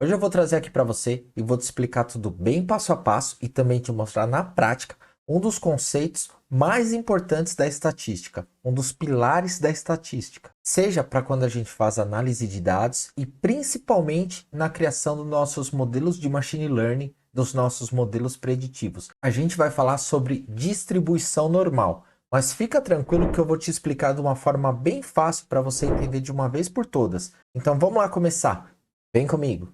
Hoje eu vou trazer aqui para você e vou te explicar tudo bem passo a passo e também te mostrar na prática um dos conceitos mais importantes da estatística, um dos pilares da estatística, seja para quando a gente faz análise de dados e principalmente na criação dos nossos modelos de machine learning, dos nossos modelos preditivos. A gente vai falar sobre distribuição normal, mas fica tranquilo que eu vou te explicar de uma forma bem fácil para você entender de uma vez por todas. Então vamos lá começar. Vem comigo.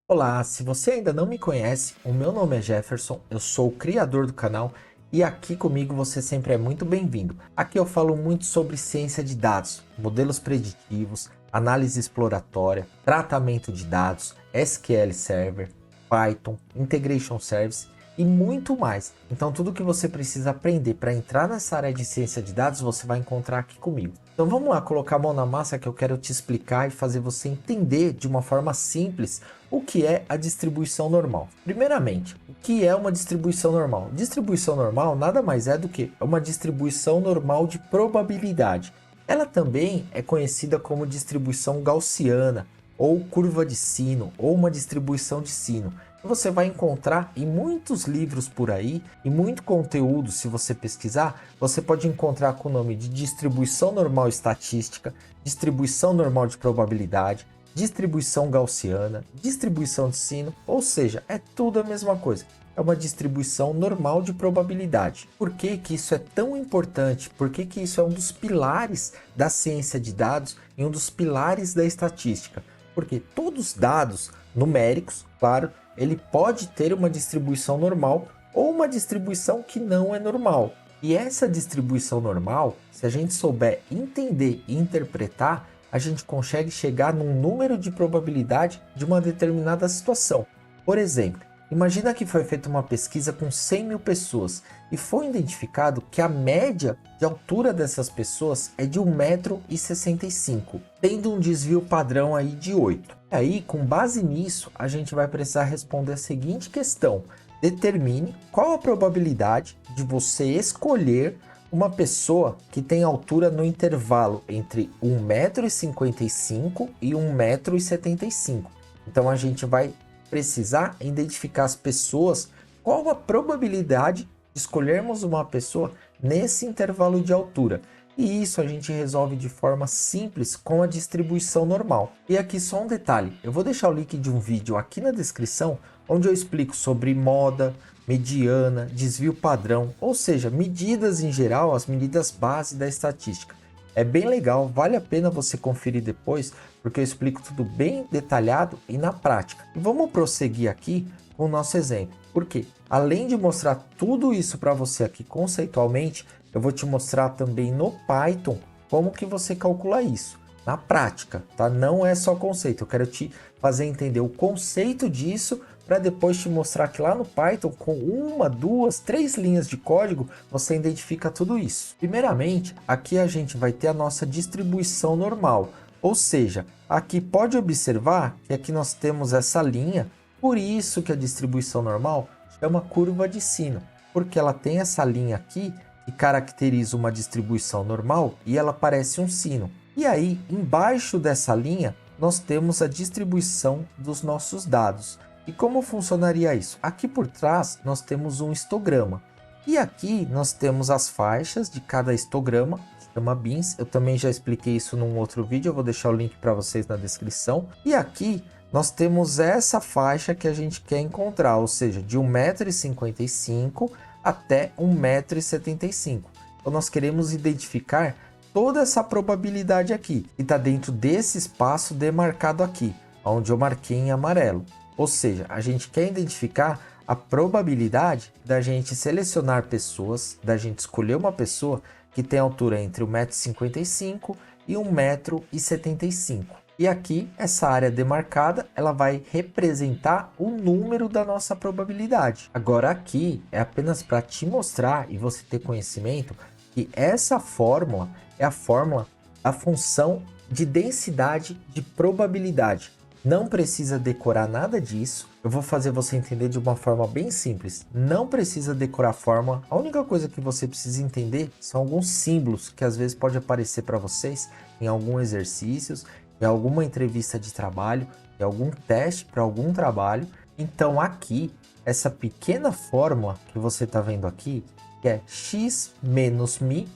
Olá, se você ainda não me conhece, o meu nome é Jefferson, eu sou o criador do canal e aqui comigo você sempre é muito bem-vindo. Aqui eu falo muito sobre ciência de dados, modelos preditivos, análise exploratória, tratamento de dados, SQL Server, Python, Integration Service e muito mais. Então tudo que você precisa aprender para entrar nessa área de ciência de dados você vai encontrar aqui comigo. Então vamos lá colocar a mão na massa que eu quero te explicar e fazer você entender de uma forma simples o que é a distribuição normal. Primeiramente, o que é uma distribuição normal? Distribuição normal nada mais é do que uma distribuição normal de probabilidade. Ela também é conhecida como distribuição gaussiana, ou curva de sino, ou uma distribuição de sino. Você vai encontrar em muitos livros por aí, e muito conteúdo, se você pesquisar, você pode encontrar com o nome de distribuição normal estatística, distribuição normal de probabilidade, distribuição gaussiana, distribuição de sino, ou seja, é tudo a mesma coisa. É uma distribuição normal de probabilidade. Por que que isso é tão importante? Por que que isso é um dos pilares da ciência de dados e um dos pilares da estatística? Porque todos os dados numéricos, claro, ele pode ter uma distribuição normal ou uma distribuição que não é normal. E essa distribuição normal, se a gente souber entender e interpretar, a gente consegue chegar num número de probabilidade de uma determinada situação. Por exemplo, imagina que foi feita uma pesquisa com 100 mil pessoas e foi identificado que a média de altura dessas pessoas é de 1,65 m, tendo um desvio padrão aí de 8. E aí, com base nisso, a gente vai precisar responder a seguinte questão: determine qual a probabilidade de você escolher uma pessoa que tem altura no intervalo entre 1,55 m e 1,75 m. Então a gente vai precisar identificar as pessoas, qual a probabilidade de escolhermos uma pessoa nesse intervalo de altura. E isso a gente resolve de forma simples com a distribuição normal. E aqui só um detalhe, eu vou deixar o link de um vídeo aqui na descrição, onde eu explico sobre moda, mediana, desvio padrão, ou seja, medidas em geral, as medidas base da estatística. É bem legal, vale a pena você conferir depois, porque eu explico tudo bem detalhado e na prática. E vamos prosseguir aqui com o nosso exemplo. Porque além de mostrar tudo isso para você aqui conceitualmente, eu vou te mostrar também no Python como que você calcula isso na prática, tá? Não é só conceito, eu quero te fazer entender o conceito disso para depois te mostrar que lá no Python, com uma, duas, três linhas de código, você identifica tudo isso. Primeiramente, aqui a gente vai ter a nossa distribuição normal, ou seja, aqui pode observar que aqui nós temos essa linha, por isso que a distribuição normal chama curva de sino, porque ela tem essa linha aqui que caracteriza uma distribuição normal e ela parece um sino. E aí, embaixo dessa linha, nós temos a distribuição dos nossos dados. E como funcionaria isso? Aqui por trás nós temos um histograma. E aqui nós temos as faixas de cada histograma, que chama bins. Eu também já expliquei isso num outro vídeo, eu vou deixar o link para vocês na descrição. E aqui nós temos essa faixa que a gente quer encontrar, ou seja, de 1,55 m até 1,75 m. Então nós queremos identificar toda essa probabilidade aqui, que está dentro desse espaço demarcado aqui, onde eu marquei em amarelo. Ou seja, a gente quer identificar a probabilidade da gente selecionar pessoas, da gente escolher uma pessoa que tem altura entre 1,55 m e 1,75 m. E aqui, essa área demarcada, ela vai representar o número da nossa probabilidade. Agora aqui é apenas para te mostrar e você ter conhecimento que essa fórmula é a fórmula da função de densidade de probabilidade. Não precisa decorar nada disso. Eu vou fazer você entender de uma forma bem simples. Não precisa decorar a fórmula. A única coisa que você precisa entender são alguns símbolos que às vezes pode aparecer para vocês em alguns exercícios, em alguma entrevista de trabalho, em algum teste para algum trabalho. Então aqui, essa pequena fórmula que você está vendo aqui, que é x menos mi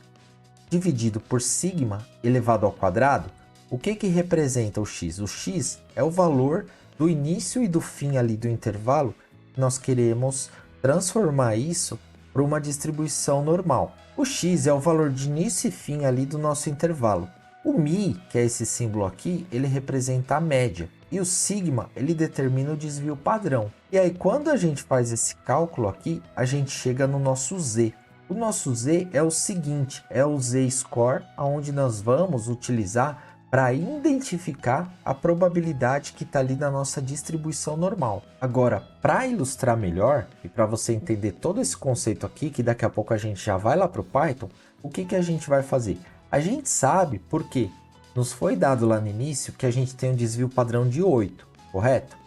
dividido por sigma elevado ao quadrado. O que representa o x? O x é o valor do início e do fim ali do intervalo. Nós queremos transformar isso para uma distribuição normal. O x é o valor de início e fim ali do nosso intervalo. O mi, que é esse símbolo aqui, ele representa a média. E o sigma, ele determina o desvio padrão. E aí, quando a gente faz esse cálculo aqui, a gente chega no nosso z. O nosso z é o seguinte, é o z-score, onde nós vamos utilizar para identificar a probabilidade que está ali na nossa distribuição normal. Agora, para ilustrar melhor e para você entender todo esse conceito aqui, que daqui a pouco a gente já vai lá para o Python, o que a gente vai fazer? A gente sabe porque nos foi dado lá no início que a gente tem um desvio padrão de 8, correto?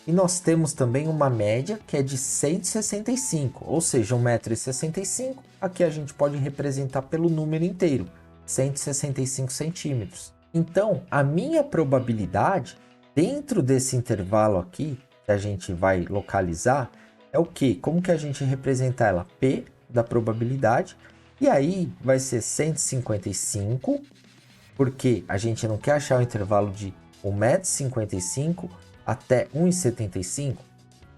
E nós temos também uma média que é de 165, ou seja, 1,65 m. Aqui a gente pode representar pelo número inteiro, 165 centímetros. Então, a minha probabilidade dentro desse intervalo aqui, que a gente vai localizar, é o quê? Como que a gente representa ela? P da probabilidade. E aí vai ser 155, porque a gente não quer achar o intervalo de 1,55 m até 1,75 m.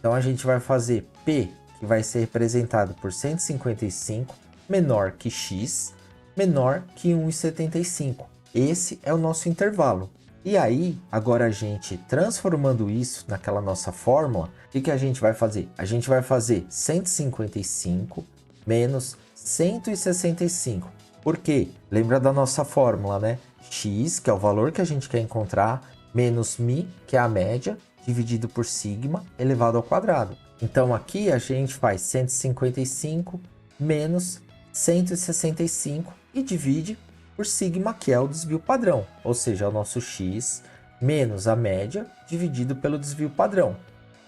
Então, a gente vai fazer P, que vai ser representado por 155, menor que X, menor que 1,75 m. Esse é o nosso intervalo. E aí, agora a gente transformando isso naquela nossa fórmula, o que a gente vai fazer? A gente vai fazer 155 menos 165. Por quê? Lembra da nossa fórmula, né? X, que é o valor que a gente quer encontrar, menos mi, que é a média, dividido por sigma elevado ao quadrado. Então aqui a gente faz 155 menos 165 e divide por sigma, que é o desvio padrão, ou seja, o nosso x menos a média dividido pelo desvio padrão.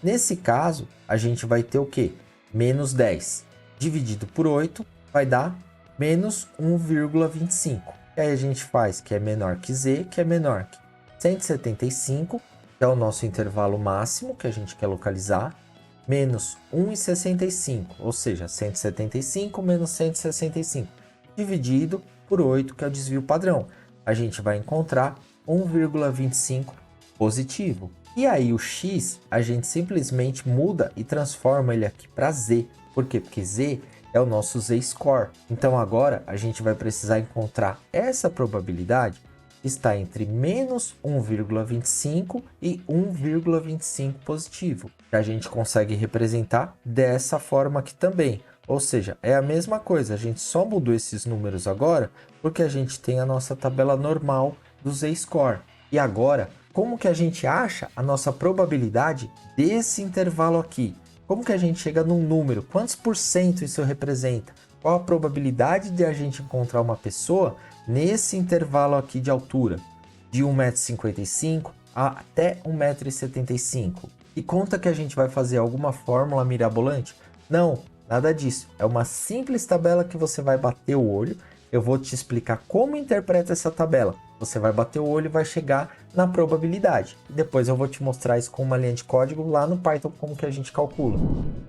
Nesse caso, a gente vai ter o quê? Menos 10 dividido por 8 vai dar menos 1,25. E aí a gente faz que é menor que z, que é menor que 175, que é o nosso intervalo máximo que a gente quer localizar, menos 1,65, ou seja, 175 menos 165, dividido por 8, que é o desvio padrão. A gente vai encontrar 1,25 positivo. E aí o x, a gente simplesmente muda e transforma ele aqui para z. Por quê? Porque z é o nosso z-score. Então agora a gente vai precisar encontrar essa probabilidade que está entre menos 1,25 e 1,25 positivo. Que a gente consegue representar dessa forma aqui também. Ou seja, é a mesma coisa, a gente só mudou esses números agora porque a gente tem a nossa tabela normal do z-score. E agora, como que a gente acha a nossa probabilidade desse intervalo aqui? Como que a gente chega num número? Quantos por cento isso representa? Qual a probabilidade de a gente encontrar uma pessoa nesse intervalo aqui de altura? De 1,55 m até 1,75 m. E conta que a gente vai fazer alguma fórmula mirabolante? Não, nada disso. É uma simples tabela que você vai bater o olho. Eu vou te explicar como interpreta essa tabela. Você vai bater o olho e vai chegar na probabilidade. Depois eu vou te mostrar isso com uma linha de código lá no Python, como que a gente calcula.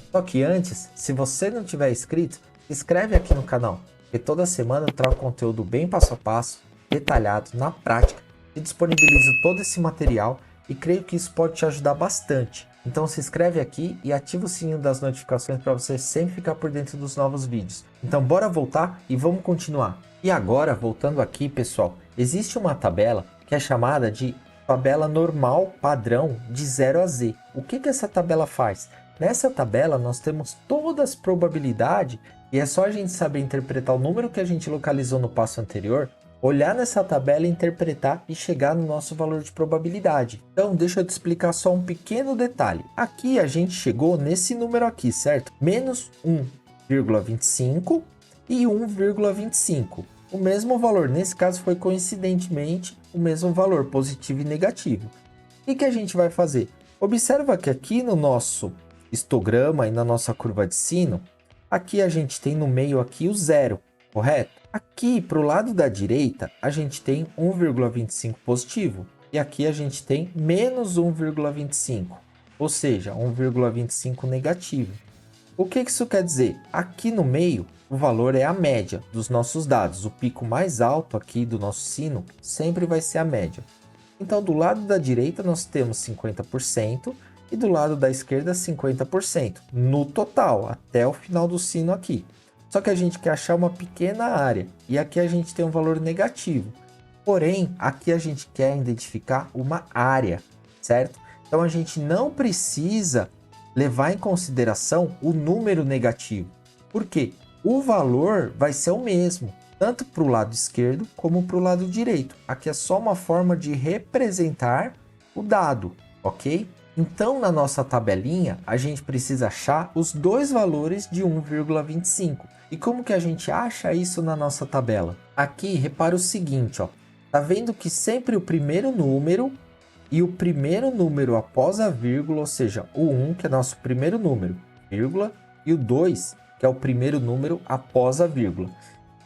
Só que antes, se você não tiver inscrito, se inscreve aqui no canal, porque toda semana eu trago conteúdo bem passo a passo, detalhado, na prática, e disponibilizo todo esse material e creio que isso pode te ajudar bastante. Então se inscreve aqui e ativa o sininho das notificações para você sempre ficar por dentro dos novos vídeos. Então bora voltar e vamos continuar. E agora, voltando aqui, pessoal, existe uma tabela que é chamada de tabela normal padrão de 0 a z. O que essa tabela faz? Nessa tabela nós temos todas as probabilidades e é só a gente saber interpretar o número que a gente localizou no passo anterior, olhar nessa tabela, interpretar e chegar no nosso valor de probabilidade. Então deixa eu te explicar só um pequeno detalhe. Aqui a gente chegou nesse número aqui, certo? Menos 1,25 e 1,25. O mesmo valor, nesse caso foi coincidentemente o mesmo valor, positivo e negativo. O que a gente vai fazer? Observa que aqui no nosso histograma e na nossa curva de sino, aqui a gente tem no meio aqui o zero, correto? Aqui para o lado da direita, a gente tem 1,25 positivo. E aqui a gente tem menos 1,25, ou seja, 1,25 negativo. O que isso quer dizer? Aqui no meio, o valor é a média dos nossos dados. O pico mais alto aqui do nosso sino sempre vai ser a média. Então, do lado da direita, nós temos 50% e do lado da esquerda, 50%. No total, até o final do sino aqui. Só que a gente quer achar uma pequena área. E aqui a gente tem um valor negativo. Porém, aqui a gente quer identificar uma área, certo? Então, a gente não precisa levar em consideração o número negativo. Por quê? O valor vai ser o mesmo, tanto para o lado esquerdo como para o lado direito. Aqui é só uma forma de representar o dado, ok? Então, na nossa tabelinha, a gente precisa achar os dois valores de 1,25. E como que a gente acha isso na nossa tabela? Aqui, repara o seguinte, ó. Tá vendo que sempre o primeiro número e o primeiro número após a vírgula, ou seja, o 1, que é nosso primeiro número, vírgula, e o 2, que é o primeiro número após a vírgula.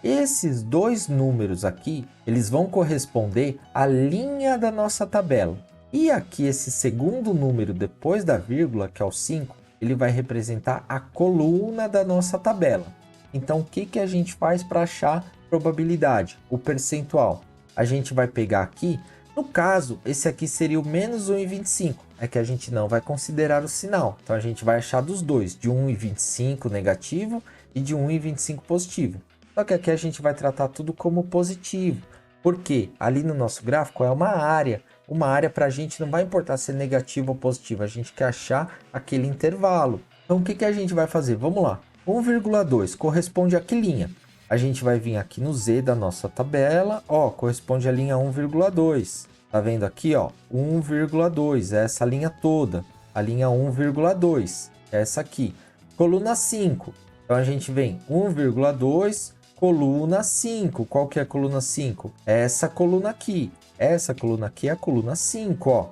Esses dois números aqui, eles vão corresponder à linha da nossa tabela. E aqui esse segundo número depois da vírgula, que é o 5, ele vai representar a coluna da nossa tabela. Então, o que a gente faz para achar probabilidade? O percentual. A gente vai pegar aqui, no caso, esse aqui seria o menos 1,25, é que a gente não vai considerar o sinal. Então, a gente vai achar dos dois, de 1,25 negativo e de 1,25 positivo. Só que aqui a gente vai tratar tudo como positivo, porque ali no nosso gráfico é uma área. Uma área para a gente não vai importar se é negativo ou positivo, a gente quer achar aquele intervalo. Então, o que a gente vai fazer? Vamos lá. 1,2 corresponde a que linha? A gente vai vir aqui no Z da nossa tabela, ó, corresponde à linha 1,2. Tá vendo aqui, ó, 1,2, é essa linha toda. A linha 1,2, é essa aqui. Coluna 5. Então a gente vem 1,2, coluna 5. Qual que é a coluna 5? É essa coluna aqui. Essa coluna aqui é a coluna 5, ó.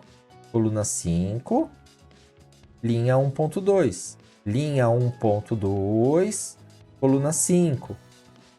Coluna 5, linha 1,2. Linha 1,2, coluna 5.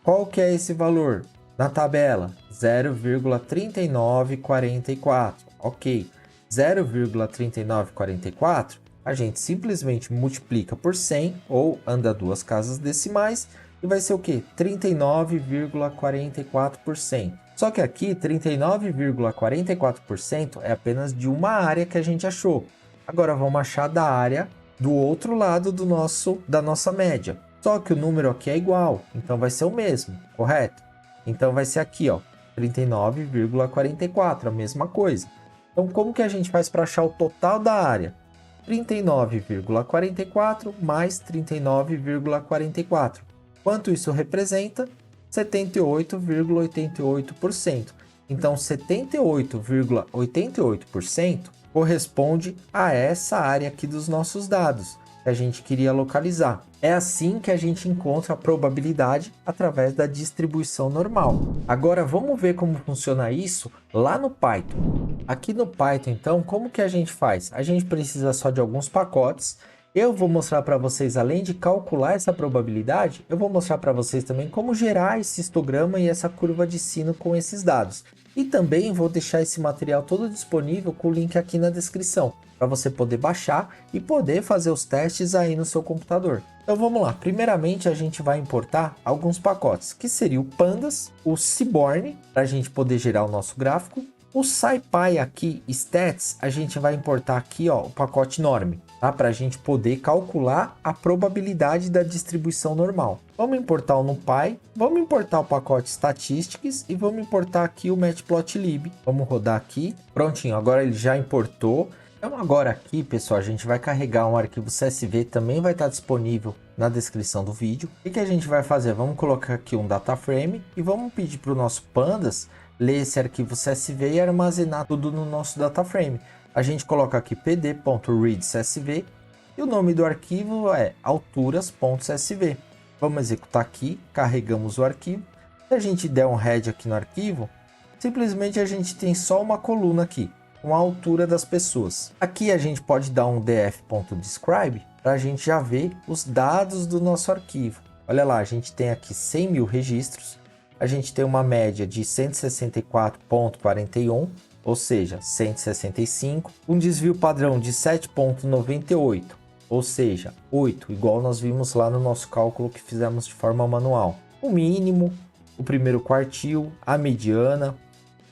Qual que é esse valor? Na tabela, 0,3944. Ok, 0,3944, a gente simplesmente multiplica por 100 ou anda duas casas decimais e vai ser o quê? 39,44%. Só que aqui, 39,44% é apenas de uma área que a gente achou. Agora vamos achar da área do outro lado da nossa média. Só que o número aqui é igual, então vai ser o mesmo, correto? Então vai ser aqui, ó, 39,44, a mesma coisa. Então como que a gente faz para achar o total da área? 39,44 mais 39,44. Quanto isso representa? 78,88%. Então 78,88% corresponde a essa área aqui dos nossos dados que a gente queria localizar. É assim que a gente encontra a probabilidade através da distribuição normal. Agora vamos ver como funciona isso lá no Python. Aqui no Python, então, como que a gente faz? A gente precisa só de alguns pacotes. Eu vou mostrar para vocês, além de calcular essa probabilidade, eu vou mostrar para vocês também como gerar esse histograma e essa curva de sino com esses dados. E também vou deixar esse material todo disponível com o link aqui na descrição, para você poder baixar e poder fazer os testes aí no seu computador. Então vamos lá, primeiramente a gente vai importar alguns pacotes, que seria o Pandas, o Seaborn, para a gente poder gerar o nosso gráfico. O SciPy aqui, Stats, a gente vai importar aqui, ó, o pacote Norm, tá? Para a gente poder calcular a probabilidade da distribuição normal. Vamos importar o NumPy, vamos importar o pacote Statistics e vamos importar aqui o Matplotlib. Vamos rodar aqui, prontinho, agora ele já importou. Então agora aqui, pessoal, a gente vai carregar um arquivo CSV, também vai estar disponível na descrição do vídeo. O que a gente vai fazer? Vamos colocar aqui um data frame e vamos pedir para o nosso Pandas ler esse arquivo CSV e armazenar tudo no nosso data frame. A gente coloca aqui pd.readcsv e o nome do arquivo é alturas.csv. Vamos executar aqui, carregamos o arquivo. Se a gente der um head aqui no arquivo, simplesmente a gente tem só uma coluna aqui. com a altura das pessoas. Aqui a gente pode dar um df.describe para a gente já ver os dados do nosso arquivo. Olha lá, a gente tem aqui 100 mil registros, a gente tem uma média de 164,41, ou seja, 165, um desvio padrão de 7,98, ou seja, 8, igual nós vimos lá no nosso cálculo que fizemos de forma manual. O mínimo, o primeiro quartil, a mediana,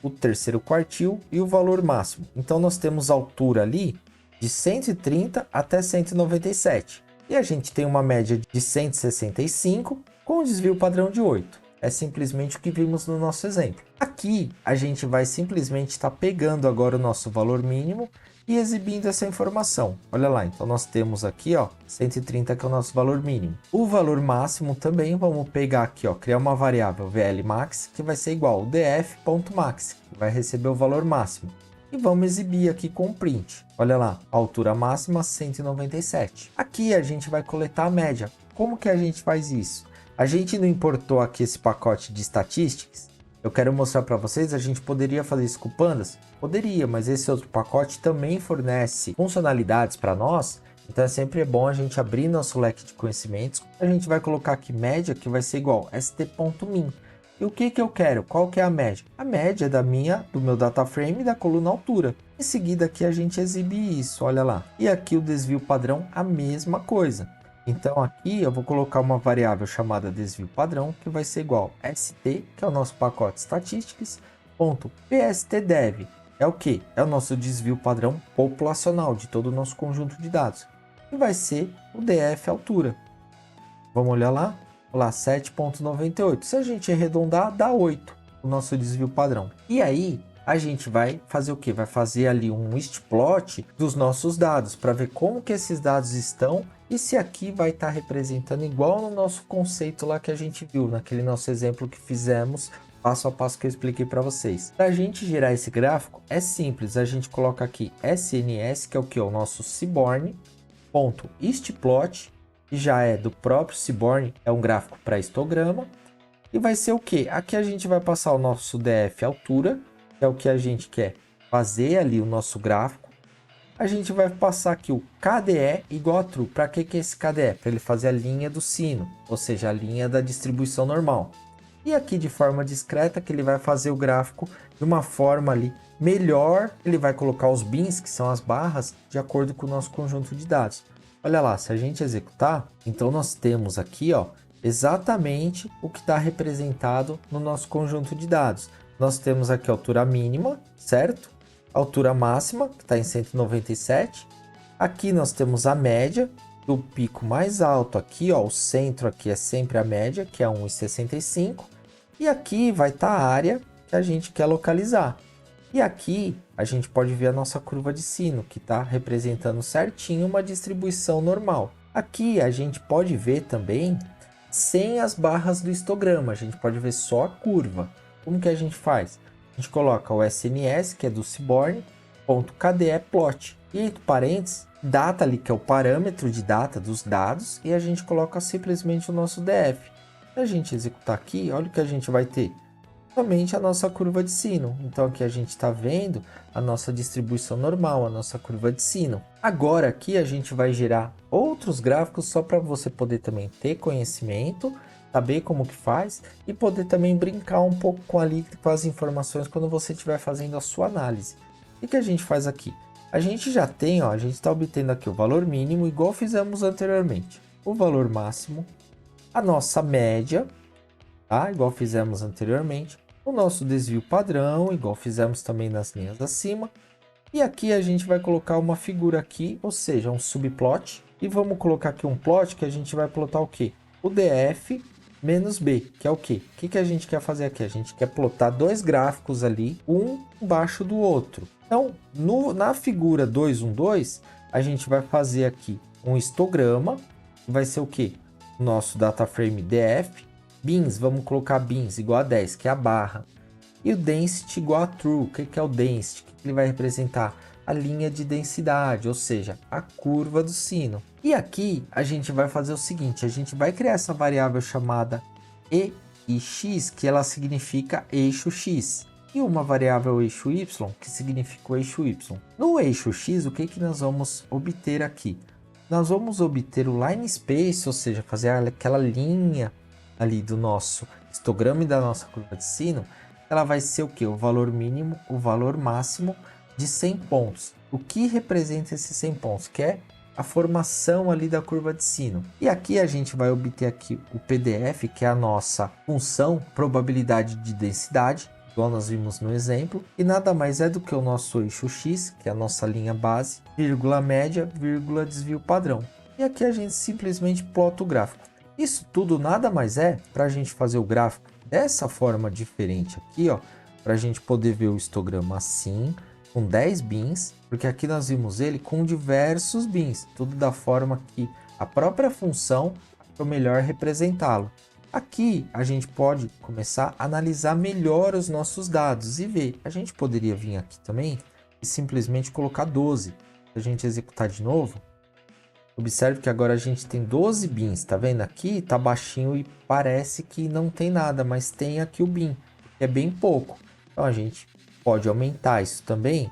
o terceiro quartil e o valor máximo. Então nós temos altura ali de 130 até 197. E a gente tem uma média de 165 com um desvio padrão de 8. É simplesmente o que vimos no nosso exemplo. Aqui a gente vai simplesmente estar pegando agora o nosso valor mínimo e exibindo essa informação. Olha lá, então nós temos aqui, ó, 130 que é o nosso valor mínimo. O valor máximo também vamos pegar aqui, ó, criar uma variável VLMax que vai ser igual ao df.max, que vai receber o valor máximo. E vamos exibir aqui com um print. Olha lá, altura máxima 197. Aqui a gente vai coletar a média. Como que a gente faz isso? A gente não importou aqui esse pacote de statistics. Eu quero mostrar para vocês, a gente poderia fazer isso com o Pandas? Poderia, mas esse outro pacote também fornece funcionalidades para nós. Então é sempre bom a gente abrir nosso leque de conhecimentos. A gente vai colocar aqui média, que vai ser igual st.min. E o que eu quero? Qual que é a média? A média do meu data frame da coluna altura. Em seguida aqui a gente exibe isso, olha lá. E aqui o desvio padrão, a mesma coisa. Então aqui eu vou colocar uma variável chamada desvio padrão, que vai ser igual st, que é o nosso pacote statistics, ponto pstdev. É o que? É o nosso desvio padrão populacional de todo o nosso conjunto de dados. E vai ser o df altura. Vamos olhar lá? Olha lá, 7,98. Se a gente arredondar, dá 8, o nosso desvio padrão. E aí, a gente vai fazer o que? Vai fazer ali um istplot dos nossos dados, para ver como que esses dados estão e se aqui vai estar representando igual no nosso conceito lá que a gente viu, naquele nosso exemplo que fizemos, passo a passo que eu expliquei para vocês. Para a gente gerar esse gráfico, é simples, a gente coloca aqui SNS, que é o que? O nosso Seaborn.istplot, que já é do próprio Seaborn, é um gráfico para histograma, e vai ser o que? Aqui a gente vai passar o nosso DF altura, que é o que a gente quer fazer ali o nosso gráfico. A gente vai passar aqui o KDE igual a true. Para que é esse KDE? Para ele fazer a linha do sino, ou seja, a linha da distribuição normal. E aqui de forma discreta que ele vai fazer o gráfico de uma forma ali melhor, ele vai colocar os bins, que são as barras, de acordo com o nosso conjunto de dados. Olha lá, se a gente executar, então nós temos aqui, ó, exatamente o que está representado no nosso conjunto de dados. Nós temos aqui a altura mínima, certo? A altura máxima, que está em 197. Aqui nós temos a média do pico mais alto aqui, ó, o centro aqui é sempre a média, que é 1,65. E aqui vai estar a área que a gente quer localizar. E aqui a gente pode ver a nossa curva de sino, que está representando certinho uma distribuição normal. Aqui a gente pode ver também sem as barras do histograma, a gente pode ver só a curva. Como que a gente faz? A gente coloca o SNS, que é do Seaborn.kdeplot. E entre parênteses, data ali, que é o parâmetro de data dos dados, e a gente coloca simplesmente o nosso DF. Se a gente executar aqui, olha o que a gente vai ter. Somente a nossa curva de sino. Então aqui a gente está vendo a nossa distribuição normal, a nossa curva de sino. Agora aqui a gente vai gerar outros gráficos só para você poder também ter conhecimento, saber como que faz e poder também brincar um pouco com as informações quando você estiver fazendo a sua análise. O que a gente faz aqui? A gente já tem, ó, a gente está obtendo aqui o valor mínimo igual fizemos anteriormente, o valor máximo, a nossa média, tá? Igual fizemos anteriormente, o nosso desvio padrão, igual fizemos também nas linhas acima, e aqui a gente vai colocar uma figura aqui, ou seja, um subplot, e vamos colocar aqui um plot que a gente vai plotar o que? O DF menos B, que é o quê? O que a gente quer fazer aqui? A gente quer plotar dois gráficos ali, um embaixo do outro. Então, na figura 212, a gente vai fazer aqui um histograma, que vai ser o quê? Nosso data frame DF, bins, vamos colocar bins igual a 10, que é a barra, e o density igual a true. O que é o density? O que ele vai representar? A linha de densidade, ou seja, a curva do sino. E aqui a gente vai fazer o seguinte, a gente vai criar essa variável chamada EIX, que ela significa eixo X. e uma variável eixo y, que significa o eixo y. No eixo x, o que nós vamos obter aqui? Nós vamos obter o line space, ou seja, fazer aquela linha ali do nosso histograma e da nossa curva de sino. Ela vai ser o que? O valor mínimo, o valor máximo de 100 pontos. O que representa esses 100 pontos? Que é a formação ali da curva de sino. E aqui a gente vai obter aqui o PDF, que é a nossa função probabilidade de densidade, igual nós vimos no exemplo, e nada mais é do que o nosso eixo x, que é a nossa linha base, vírgula média, vírgula desvio padrão. E aqui a gente simplesmente plota o gráfico. Isso tudo nada mais é para a gente fazer o gráfico dessa forma diferente aqui, ó, para a gente poder ver o histograma assim, com 10 bins, porque aqui nós vimos ele com diversos bins, tudo da forma que a própria função achou melhor representá-lo. Aqui a gente pode começar a analisar melhor os nossos dados e ver. A gente poderia vir aqui também e simplesmente colocar 12. Se a gente executar de novo, observe que agora a gente tem 12 bins, tá vendo? Aqui tá baixinho e parece que não tem nada, mas tem aqui o bin, que é bem pouco. Então a gente pode aumentar isso também.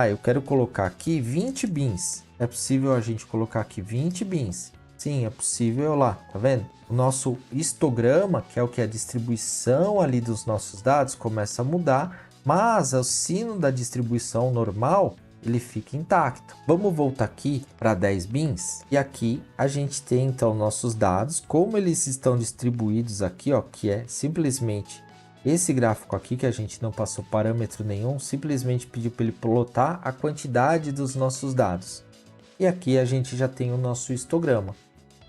Eu quero colocar aqui 20 bins. É possível a gente colocar aqui 20 bins. Sim, é possível lá, tá vendo? O nosso histograma, que é o que? A distribuição ali dos nossos dados, começa a mudar, mas o sino da distribuição normal, ele fica intacto. Vamos voltar aqui para 10 bins. E aqui a gente tem então nossos dados, como eles estão distribuídos aqui, ó, que é simplesmente esse gráfico aqui, que a gente não passou parâmetro nenhum, simplesmente pediu para ele plotar a quantidade dos nossos dados. E aqui a gente já tem o nosso histograma.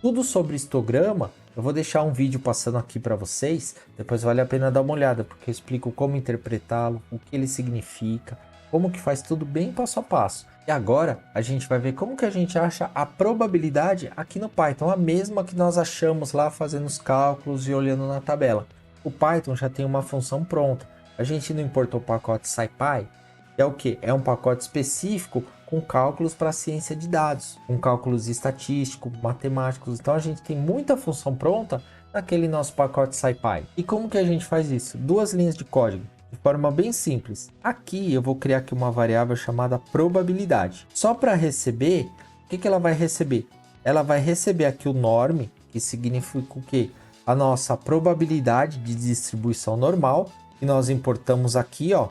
Tudo sobre histograma, eu vou deixar um vídeo passando aqui para vocês, depois vale a pena dar uma olhada, porque eu explico como interpretá-lo, o que ele significa, como que faz tudo bem passo a passo. E agora a gente vai ver como que a gente acha a probabilidade aqui no Python, a mesma que nós achamos lá fazendo os cálculos e olhando na tabela. O Python já tem uma função pronta. A gente não importou o pacote SciPy, que é o que? É um pacote específico com cálculos para ciência de dados, com cálculos estatísticos, matemáticos. Então a gente tem muita função pronta naquele nosso pacote SciPy. E como que a gente faz isso? 2 linhas de código, de forma bem simples. Aqui eu vou criar aqui uma variável chamada probabilidade. Só para receber, o que ela vai receber? Ela vai receber aqui o norm, que significa o quê? A nossa probabilidade de distribuição normal, que nós importamos aqui, ó.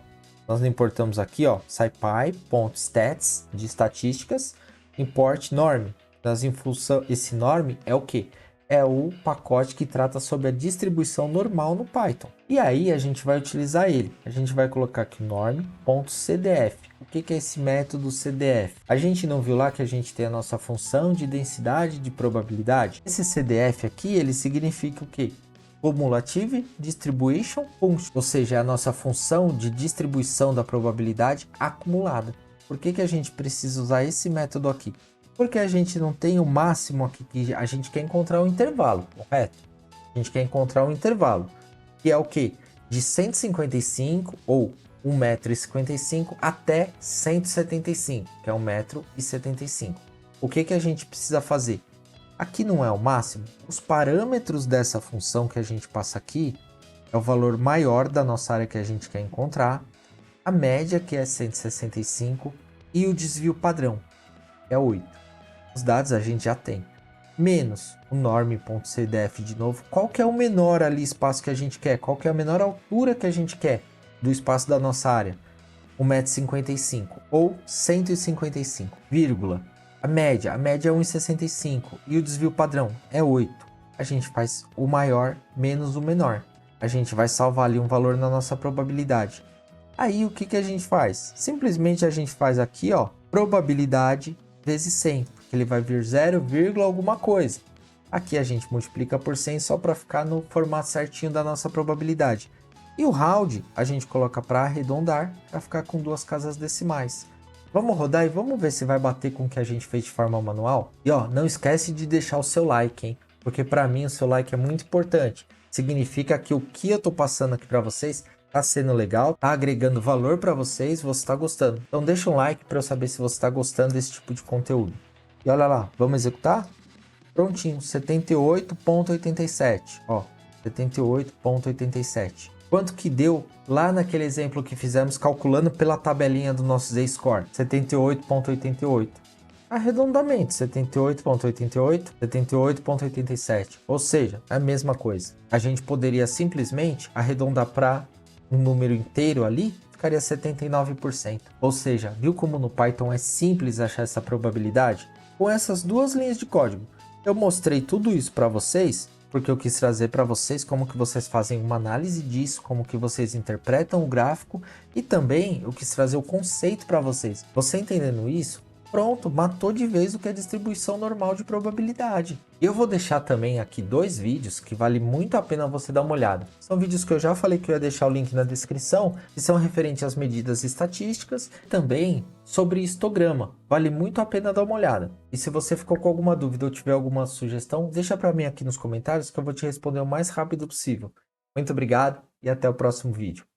SciPy.stats de estatísticas, import norm. Esse norm é o que? É o pacote que trata sobre a distribuição normal no Python. E aí a gente vai utilizar ele. A gente vai colocar aqui norm.cdf. O que é esse método CDF? A gente não viu lá que a gente tem a nossa função de densidade de probabilidade? Esse CDF aqui, ele significa o quê? Cumulative Distribution Function, ou seja, é a nossa função de distribuição da probabilidade acumulada. Por que a gente precisa usar esse método aqui? Porque a gente não tem o máximo aqui, que a gente quer encontrar um intervalo, correto? A gente quer encontrar um intervalo, que é o quê? De 155 ou 1,55 m até 175, que é 1,75 m. O que a gente precisa fazer? Aqui não é o máximo. Os parâmetros dessa função que a gente passa aqui é o valor maior da nossa área que a gente quer encontrar, a média, que é 165, e o desvio padrão, que é 8. Os dados a gente já tem. Menos o norm.cdf de novo. Qual que é o menor ali espaço que a gente quer? Qual que é a menor altura que a gente quer do espaço da nossa área? 1,55 m ou 155, vírgula. A média é 1,65 e o desvio padrão é 8. A gente faz o maior menos o menor. A gente vai salvar ali um valor na nossa probabilidade. Aí o que a gente faz? Simplesmente a gente faz aqui, ó, probabilidade vezes 100, porque ele vai vir 0, alguma coisa. Aqui a gente multiplica por 100 só para ficar no formato certinho da nossa probabilidade. E o round a gente coloca para arredondar, para ficar com 2 casas decimais. Vamos rodar e vamos ver se vai bater com o que a gente fez de forma manual? E ó, não esquece de deixar o seu like, hein? Porque para mim o seu like é muito importante. Significa que o que eu tô passando aqui para vocês tá sendo legal, tá agregando valor para vocês, você tá gostando. Então deixa um like para eu saber se você tá gostando desse tipo de conteúdo. E olha lá, vamos executar? Prontinho, 78,87. Ó, 78,87. Quanto que deu lá naquele exemplo que fizemos calculando pela tabelinha do nosso Z-Score? 78,88. Arredondamento, 78,88, 78,87. Ou seja, a mesma coisa. A gente poderia simplesmente arredondar para um número inteiro ali, ficaria 79%. Ou seja, viu como no Python é simples achar essa probabilidade? Com essas duas linhas de código. Eu mostrei tudo isso para vocês porque eu quis trazer para vocês como que vocês fazem uma análise disso, como que vocês interpretam o gráfico e também eu quis trazer o conceito para vocês. Você entendendo isso, pronto, matou de vez o que é distribuição normal de probabilidade. Eu vou deixar também aqui 2 vídeos que vale muito a pena você dar uma olhada. São vídeos que eu já falei que eu ia deixar o link na descrição, que são referentes às medidas estatísticas, também sobre histograma. Vale muito a pena dar uma olhada. E se você ficou com alguma dúvida ou tiver alguma sugestão, deixa para mim aqui nos comentários que eu vou te responder o mais rápido possível. Muito obrigado e até o próximo vídeo.